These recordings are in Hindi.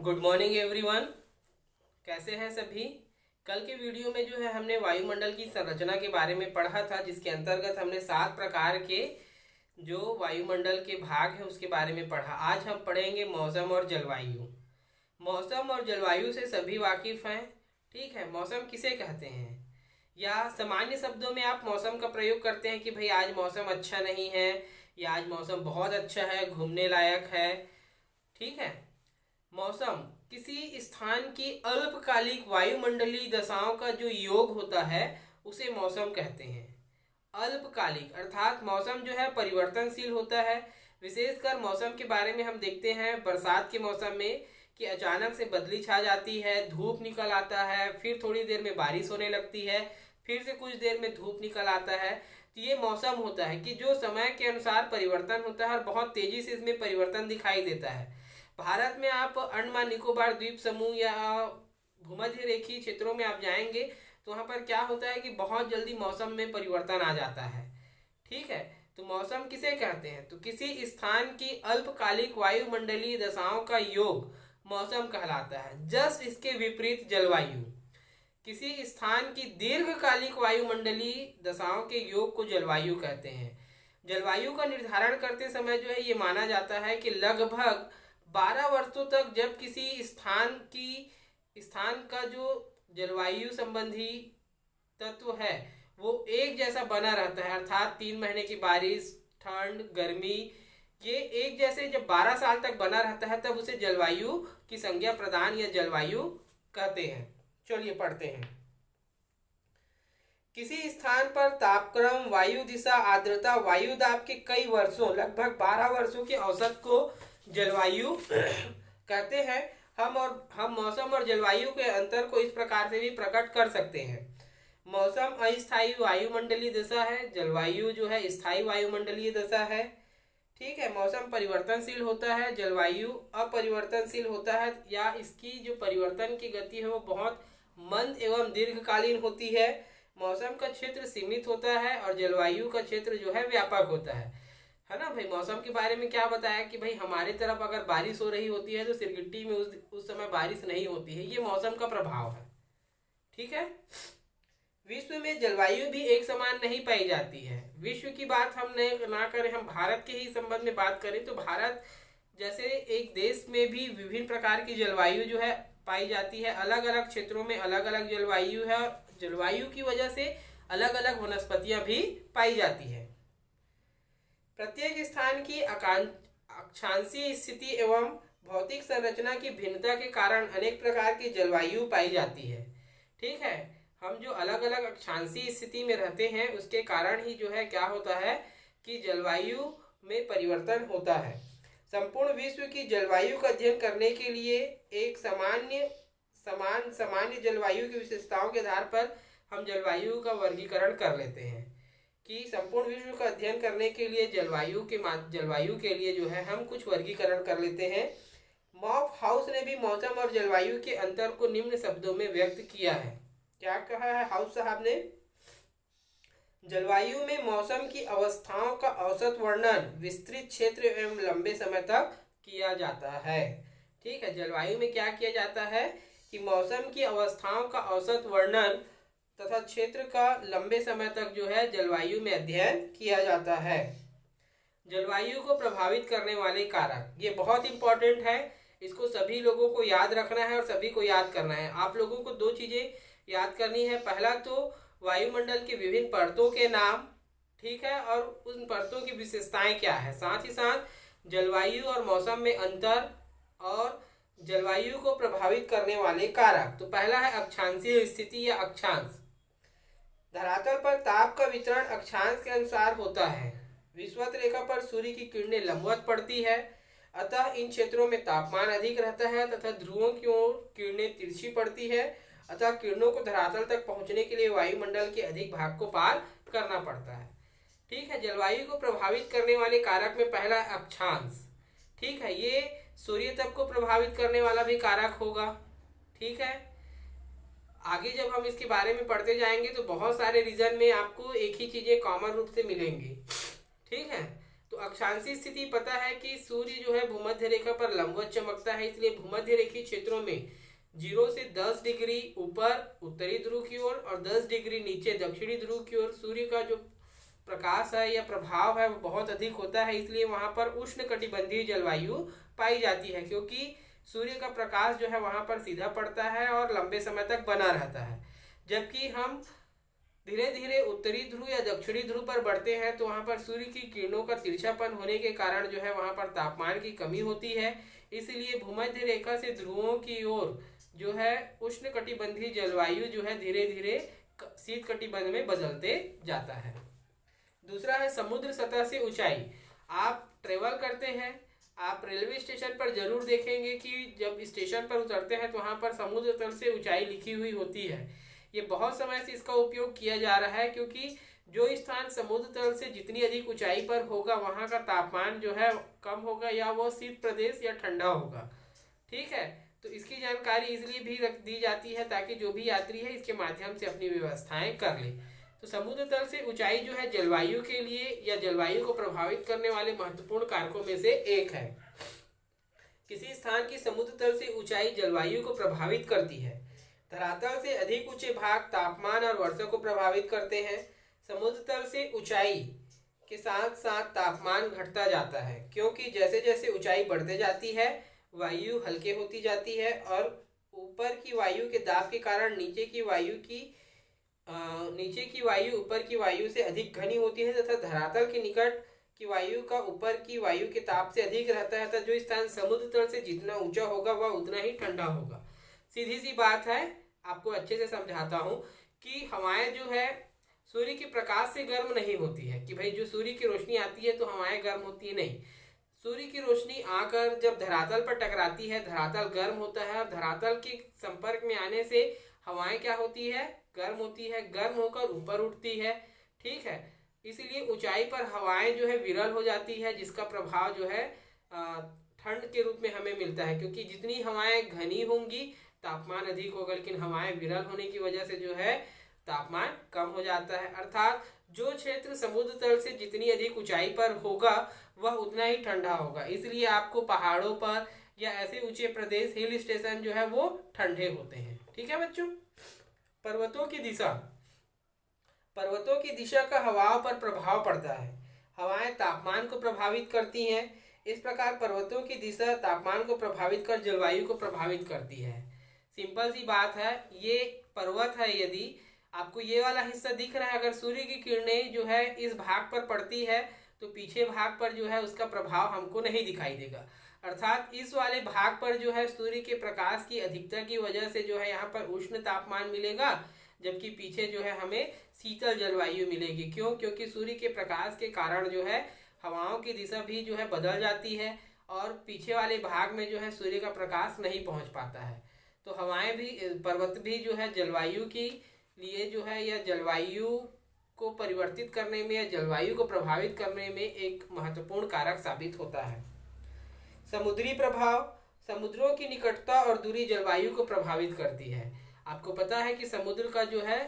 Good morning everyone. कैसे हैं सभी। कल के वीडियो में जो है हमने वायुमंडल की संरचना के बारे में पढ़ा था, जिसके अंतर्गत हमने 7 प्रकार के जो वायुमंडल के भाग हैं उसके बारे में पढ़ा। आज हम पढ़ेंगे मौसम और जलवायु। मौसम और जलवायु से सभी वाकिफ हैं। ठीक है, मौसम किसे कहते हैं, या सामान्य शब्दों में आप मौसम का प्रयोग करते हैं कि भाई आज मौसम अच्छा नहीं है, या आज मौसम बहुत अच्छा है, घूमने लायक है। ठीक है। मौसम किसी स्थान की अल्पकालिक वायुमंडलीय दशाओं का जो योग होता है उसे मौसम कहते हैं। अल्पकालिक अर्थात मौसम जो है परिवर्तनशील होता है। विशेषकर मौसम के बारे में हम देखते हैं बरसात के मौसम में कि अचानक से बदली छा जाती है, धूप निकल आता है, फिर थोड़ी देर में बारिश होने लगती है, फिर से कुछ देर में धूप निकल आता है। तो ये मौसम होता है कि जो समय के अनुसार परिवर्तन होता है और बहुत तेजी से इसमें परिवर्तन दिखाई देता है। भारत में आप अंडमान निकोबार द्वीप समूह या भूमध्य रेखीय क्षेत्रों में आप जाएंगे तो वहाँ पर क्या होता है कि बहुत जल्दी मौसम में परिवर्तन आ जाता है। ठीक है। तो मौसम किसे कहते हैं, तो किसी स्थान की अल्पकालिक वायुमंडलीय दशाओं का योग मौसम कहलाता है। जस्ट इसके विपरीत जलवायु, किसी स्थान की दीर्घकालिक वायुमंडलीय दशाओं के योग को जलवायु कहते हैं। जलवायु का निर्धारण करते समय जो है ये माना जाता है कि लगभग 12 वर्षों तक जब किसी स्थान का जो जलवायु संबंधी तत्व है वो एक जैसा बना रहता है, अर्थात 3 महीने की बारिश, ठंड, गर्मी, ये एक जैसे जब 12 साल तक बना रहता है तब उसे जलवायु की संज्ञा प्रदान या जलवायु कहते हैं। चलिए पढ़ते हैं। किसी स्थान पर तापक्रम, वायु दिशा, आर्द्रता, वायु दाब के कई वर्षों लगभग 12 वर्षों के औसत को जलवायु कहते हैं। हम मौसम और जलवायु के अंतर को इस प्रकार से भी प्रकट कर सकते हैं। मौसम अस्थायी वायुमंडलीय दशा है, जलवायु जो है स्थायी वायुमंडलीय दशा है। ठीक है। मौसम परिवर्तनशील होता है, जलवायु अपरिवर्तनशील होता है, या इसकी जो परिवर्तन की गति है वो बहुत मंद एवं दीर्घकालीन होती है। मौसम का क्षेत्र सीमित होता है और जलवायु का क्षेत्र जो है व्यापक होता है ना भाई। मौसम के बारे में क्या बताया कि भाई हमारे तरफ अगर बारिश हो रही होती है तो सिरगिट्टी में उस समय बारिश नहीं होती है, ये मौसम का प्रभाव है। ठीक है। विश्व में जलवायु भी एक समान नहीं पाई जाती है। विश्व की बात हम ना करें, हम भारत के ही संबंध में बात करें तो भारत जैसे एक देश में भी विभिन्न प्रकार की जलवायु जो है पाई जाती है। अलग अलग क्षेत्रों में अलग अलग जलवायु है और जलवायु की वजह से अलग अलग वनस्पतियां भी पाई जाती है। प्रत्येक स्थान की अक्षांशीय स्थिति एवं भौतिक संरचना की भिन्नता के कारण अनेक प्रकार की जलवायु पाई जाती है। ठीक है। हम जो अलग अलग अक्षांशीय स्थिति में रहते हैं उसके कारण ही जो है क्या होता है कि जलवायु में परिवर्तन होता है। संपूर्ण विश्व की जलवायु का अध्ययन करने के लिए एक सामान्य जलवायु की विशेषताओं के आधार पर हम जलवायु का वर्गीकरण कर लेते हैं कि संपूर्ण विश्व का अध्ययन करने के लिए जलवायु के लिए जो है हम कुछ वर्गीकरण कर लेते हैं। मॉफ हाउस ने भी मौसम और जलवायु के अंतर को निम्न शब्दों में व्यक्त किया है। क्या कहा है हाउस साहब ने? जलवायु में मौसम की अवस्थाओं का औसत वर्णन विस्तृत क्षेत्र एवं लंबे समय तक किया जाता है। ठीक है। जलवायु में क्या किया जाता है कि मौसम की अवस्थाओं का औसत वर्णन तथा क्षेत्र का लंबे समय तक जो है जलवायु में अध्ययन किया जाता है। जलवायु को प्रभावित करने वाले कारक, ये बहुत इंपॉर्टेंट है, इसको सभी लोगों को याद रखना है और सभी को याद करना है। आप लोगों को 2 चीजें याद करनी है। पहला तो वायुमंडल की विभिन्न परतों के नाम, ठीक है, और उन परतों की विशेषताएं क्या है, साथ ही साथ जलवायु और मौसम में अंतर और जलवायु को प्रभावित करने वाले कारक। तो पहला है अक्षांशीय स्थिति या अक्षांश। धरातल पर ताप का वितरण अक्षांश के अनुसार होता है। विषुवत रेखा पर सूर्य की किरणें लंबवत पड़ती है, अतः इन क्षेत्रों में तापमान अधिक रहता है तथा ध्रुवों की ओर किरणें तिरछी पड़ती है, अतः किरणों को धरातल तक पहुंचने के लिए वायुमंडल के अधिक भाग को पार करना पड़ता है। ठीक है। जलवायु को प्रभावित करने वाले कारक में पहला है अक्षांश। ठीक है। ये सूर्य तप को प्रभावित करने वाला भी कारक होगा। ठीक है। आगे जब हम इसके बारे में पढ़ते जाएंगे तो बहुत सारे रीजन में आपको एक ही चीजें कॉमन रूप से मिलेंगी। ठीक है। तो अक्षांशीय स्थिति पता है कि सूर्य जो है भूमध्य रेखा पर लंबवत चमकता है, इसलिए भूमध्य रेखीय क्षेत्रों में 0 से 10 डिग्री ऊपर उत्तरी ध्रुव की ओर और 10 डिग्री नीचे दक्षिणी ध्रुव की ओर सूर्य का जो प्रकाश है या प्रभाव है वो बहुत अधिक होता है। इसलिए वहां पर उष्ण कटिबंधीय जलवायु पाई जाती है, क्योंकि सूर्य का प्रकाश जो है वहां पर सीधा पड़ता है और लंबे समय तक बना रहता है। जबकि हम धीरे धीरे उत्तरी ध्रुव या दक्षिणी ध्रुव पर बढ़ते हैं तो वहां पर सूर्य की किरणों का तिरछापन होने के कारण जो है वहां पर तापमान की कमी होती है। इसलिए भूमध्य रेखा से ध्रुवों की ओर जो है उष्ण कटिबंधीय जलवायु जो है धीरे धीरे शीत कटिबंध में बदलते जाता है। दूसरा है समुद्र सतह से ऊंचाई। आप ट्रेवल करते हैं, आप रेलवे स्टेशन पर जरूर देखेंगे कि जब स्टेशन पर उतरते हैं तो वहां पर समुद्र तल से ऊंचाई लिखी हुई होती है। ये बहुत समय से इसका उपयोग किया जा रहा है, क्योंकि जो स्थान समुद्र तल से जितनी अधिक ऊंचाई पर होगा वहां का तापमान जो है कम होगा या वो शीत प्रदेश या ठंडा होगा। ठीक है, तो इसकी जानकारी इसलिए भी रख दी जाती है ताकि जो भी यात्री है इसके माध्यम से अपनी व्यवस्थाएं कर ले। तो समुद्र तल से ऊंचाई जो है जलवायु के लिए या जलवायु को प्रभावित करने वाले महत्वपूर्ण कारकों में से एक है। किसी स्थान की समुद्र तल से ऊंचाई जलवायु को प्रभावित करती है। धरातल से अधिक ऊंचे भाग तापमान और वर्षा को प्रभावित करते हैं। समुद्र तल से ऊंचाई के साथ साथ तापमान घटता जाता है, क्योंकि जैसे जैसे ऊंचाई बढ़ते जाती है वायु हल्के होती जाती है और ऊपर की वायु के दाब के कारण नीचे की वायु ऊपर की वायु से अधिक घनी होती है तथा धरातल के निकट की वायु का ऊपर की वायु के ताप से अधिक रहता है। तथा जो स्थान समुद्र तल से जितना ऊंचा होगा वह उतना ही ठंडा होगा। सीधी सी बात है, आपको अच्छे से समझाता हूँ कि हवाएं जो है सूर्य के प्रकाश से गर्म नहीं होती है कि भाई जो सूर्य की रोशनी आती है तो हवाएं गर्म होती है, नहीं। सूर्य की रोशनी आकर जब धरातल पर टकराती है धरातल गर्म होता है और धरातल के संपर्क में आने से हवाएं क्या होती है, गर्म होती है, गर्म होकर ऊपर उठती है। ठीक है, इसीलिए ऊंचाई पर हवाएं जो है विरल हो जाती है, जिसका प्रभाव जो है ठंड के रूप में हमें मिलता है, क्योंकि जितनी हवाएं घनी होंगी तापमान अधिक होगा, लेकिन हवाएं विरल होने की वजह से जो है तापमान कम हो जाता है। अर्थात जो क्षेत्र समुद्र तल से जितनी अधिक ऊंचाई पर होगा वह उतना ही ठंडा होगा। इसलिए आपको पहाड़ों पर या ऐसे ऊंचे प्रदेश हिल स्टेशन जो है वो ठंडे होते हैं। ठीक है बच्चों। पर्वतों की दिशा। पर्वतों की दिशा का हवाओं पर प्रभाव पड़ता है। हवाएं तापमान को प्रभावित करती हैं। इस प्रकार पर्वतों की दिशा तापमान को प्रभावित कर जलवायु को प्रभावित करती है। सिंपल सी बात है, ये पर्वत है, यदि आपको ये वाला हिस्सा दिख रहा है, अगर सूर्य की किरणें जो है इस भाग पर पड़ती है तो पीछे भाग पर जो है उसका प्रभाव हमको नहीं दिखाई देगा। अर्थात इस वाले भाग पर जो है सूर्य के प्रकाश की अधिकता की वजह से जो है यहाँ पर उष्ण तापमान मिलेगा, जबकि पीछे जो है हमें शीतल जलवायु मिलेगी। क्यों? क्योंकि सूर्य के प्रकाश के कारण जो है हवाओं की दिशा भी जो है बदल जाती है और पीछे वाले भाग में जो है सूर्य का प्रकाश नहीं पहुंच पाता है। तो हवाएं भी, पर्वत भी जो है जलवायु की लिए जो है या जलवायु को परिवर्तित करने में या जलवायु को प्रभावित करने में एक महत्वपूर्ण कारक साबित होता है। समुद्री प्रभाव। समुद्रों की निकटता और दूरी जलवायु को प्रभावित करती है। आपको पता है कि समुद्र का जो है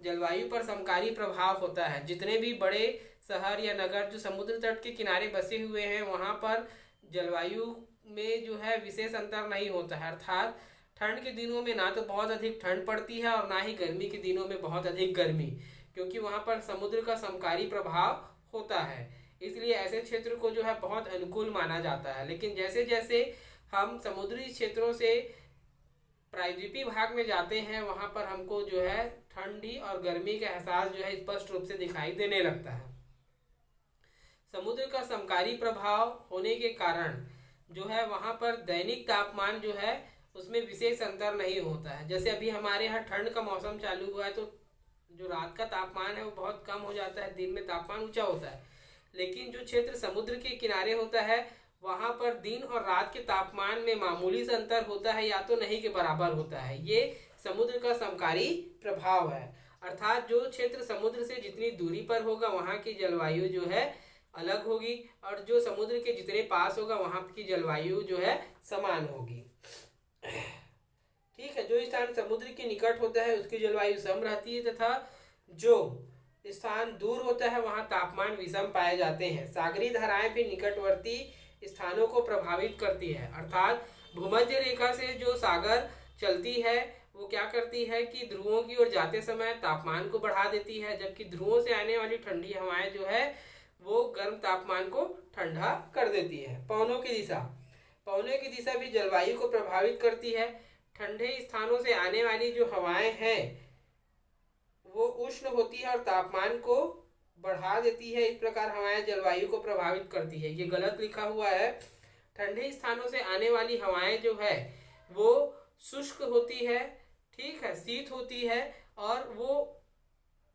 जलवायु पर समकारी प्रभाव होता है। जितने भी बड़े शहर या नगर जो समुद्र तट के किनारे बसे हुए हैं वहाँ पर जलवायु में जो है विशेष अंतर नहीं होता है। अर्थात ठंड के दिनों में ना तो बहुत अधिक ठंड पड़ती है और ना ही गर्मी के दिनों में बहुत अधिक गर्मी, क्योंकि वहाँ पर समुद्र का समकारी प्रभाव होता है। इसलिए ऐसे क्षेत्र को जो है बहुत अनुकूल माना जाता है। लेकिन जैसे जैसे हम समुद्री क्षेत्रों से प्रायद्वीपीय भाग में जाते हैं वहाँ पर हमको जो है ठंडी और गर्मी का एहसास जो है स्पष्ट रूप से दिखाई देने लगता है। समुद्र का समकारी प्रभाव होने के कारण जो है वहाँ पर दैनिक तापमान जो है उसमें विशेष अंतर नहीं होता है। जैसे अभी हमारे यहाँ ठंड का मौसम चालू हुआ है तो जो रात का तापमान है वो बहुत कम हो जाता है, दिन में तापमान ऊंचा होता है। लेकिन जो क्षेत्र समुद्र के किनारे होता है वहाँ पर दिन और रात के तापमान में मामूली सा अंतर होता है या तो नहीं के बराबर होता है। ये समुद्र का समकारी प्रभाव है। अर्थात जो क्षेत्र समुद्र से जितनी दूरी पर होगा वहाँ की जलवायु जो है अलग होगी और जो समुद्र के जितने पास होगा वहाँ की जलवायु जो है समान होगी। ठीक है, जो स्थान समुद्र के निकट होता है उसकी जलवायु सम रहती है तथा जो स्थान दूर होता है वहाँ तापमान विषम पाए जाते हैं। सागरीय धाराएं भी निकटवर्ती स्थानों को प्रभावित करती है, अर्थात भूमध्य रेखा से जो सागर चलती है वो क्या करती है कि ध्रुवों की ओर जाते समय तापमान को बढ़ा देती है, जबकि ध्रुवों से आने वाली ठंडी हवाएं जो है वो गर्म तापमान को ठंडा कर देती है। पवनों की दिशा, पवनों की दिशा भी जलवायु को प्रभावित करती है। ठंडे स्थानों से आने वाली जो हवाएं हैं वो उष्ण होती है और तापमान को बढ़ा देती है। इस प्रकार हवाएं जलवायु को प्रभावित करती है। ये गलत लिखा हुआ है। ठंडे स्थानों से आने वाली हवाएं जो है वो शुष्क होती है, ठीक है, शीत होती है, और वो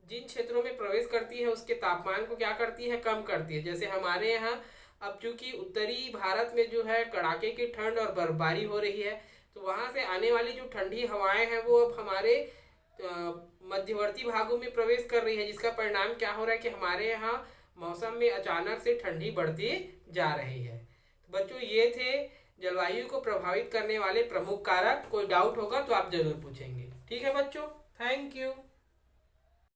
जिन क्षेत्रों में प्रवेश करती है उसके तापमान को क्या करती है, कम करती है। जैसे हमारे यहाँ अब चूंकि उत्तरी भारत में जो है कड़ाके की ठंड और बर्फबारी हो रही है, तो वहां से आने वाली जो ठंडी हवाएं हैं वो अब हमारे मध्यवर्ती भागों में प्रवेश कर रही है, जिसका परिणाम क्या हो रहा है कि हमारे यहाँ मौसम में अचानक से ठंडी बढ़ती जा रही है। तो बच्चों ये थे जलवायु को प्रभावित करने वाले प्रमुख कारक। कोई डाउट होगा तो आप जरूर पूछेंगे। ठीक है बच्चों, थैंक यू।